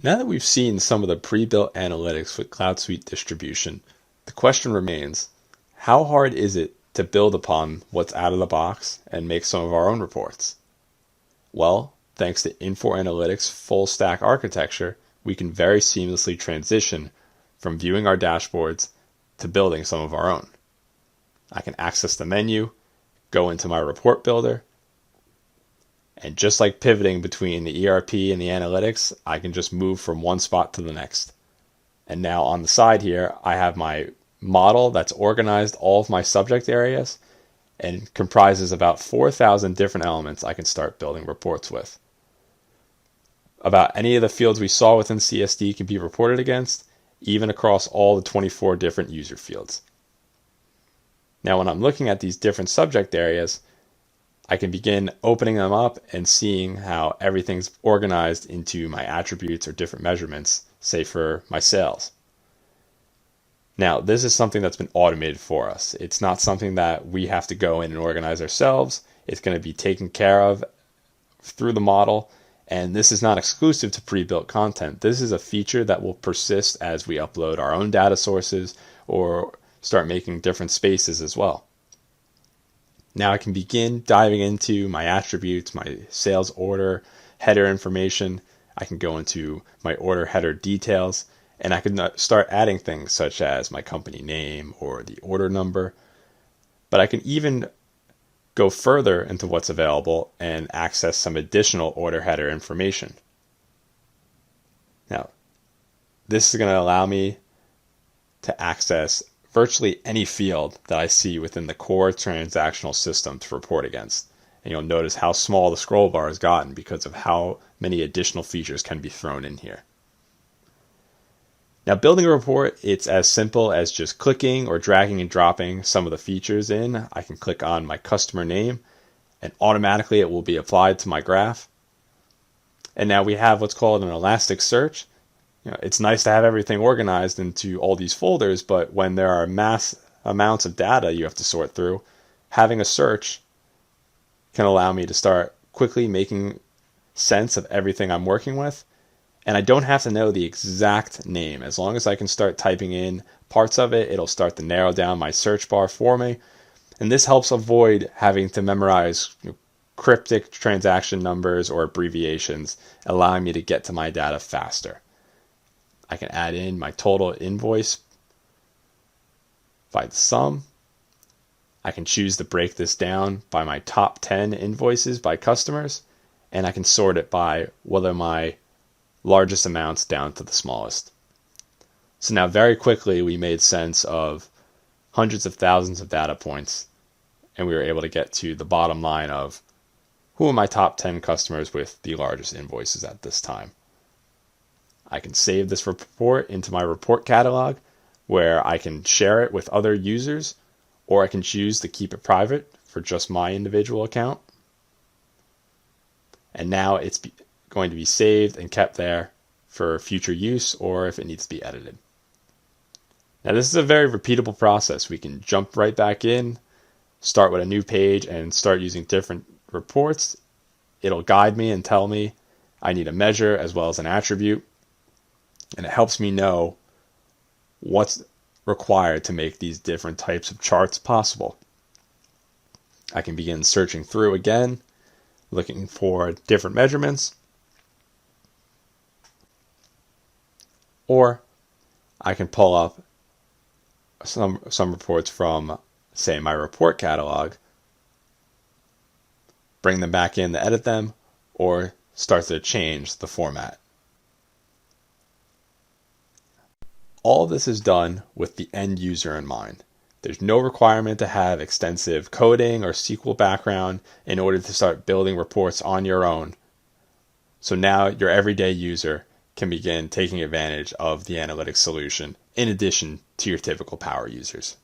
Now that we've seen some of the pre-built analytics with CloudSuite distribution, the question remains, how hard is it to build upon what's out of the box and make some of our own reports? Well, thanks to Infor Analytics full stack architecture, we can very seamlessly transition from viewing our dashboards to building some of our own. I can access the menu, go into my report builder, and just like pivoting between the ERP and the analytics, I can just move from one spot to the next. And now on the side here, I have my model that's organized all of my subject areas and comprises about 4,000 different elements I can start building reports with. About any of the fields we saw within CSD can be reported against, even across all the 24 different user fields. Now when I'm looking at these different subject areas, I can begin opening them up and seeing how everything's organized into my attributes or different measurements, say for my sales. Now, this is something that's been automated for us. It's not something that we have to go in and organize ourselves. It's going to be taken care of through the model, and this is not exclusive to pre-built content. This is a feature that will persist as we upload our own data sources or start making different spaces as well. Now I can begin diving into my attributes, my sales order, header information. I can go into my order header details, and I can start adding things such as my company name or the order number. But I can even go further into what's available and access some additional order header information. Now, this is going to allow me to access virtually any field that I see within the core transactional system to report against. And you'll notice how small the scroll bar has gotten because of how many additional features can be thrown in here. Now, building a report, it's as simple as just clicking or dragging and dropping some of the features in. I can click on my customer name and automatically it will be applied to my graph. And now we have what's called an elastic search. It's nice to have everything organized into all these folders, but when there are mass amounts of data you have to sort through, having a search can allow me to start quickly making sense of everything I'm working with. And I don't have to know the exact name. As long as I can start typing in parts of it, it'll start to narrow down my search bar for me. And this helps avoid having to memorize cryptic transaction numbers or abbreviations, allowing me to get to my data faster. I can add in my total invoice by the sum. I can choose to break this down by my top 10 invoices by customers, and I can sort it by whether my largest amounts down to the smallest. So now very quickly we made sense of hundreds of thousands of data points, and we were able to get to the bottom line of who are my top 10 customers with the largest invoices at this time. I can save this report into my report catalog where I can share it with other users, or I can choose to keep it private for just my individual account. And now it's going to be saved and kept there for future use or if it needs to be edited. Now this is a very repeatable process. We can jump right back in, start with a new page and start using different reports. It'll guide me and tell me I need a measure as well as an attribute. And it helps me know what's required to make these different types of charts possible. I can begin searching through again, looking for different measurements. Or I can pull up some reports from, say, my report catalog, bring them back in to edit them, or start to change the format. All this is done with the end user in mind. There's no requirement to have extensive coding or SQL background in order to start building reports on your own. So now your everyday user can begin taking advantage of the analytics solution in addition to your typical power users.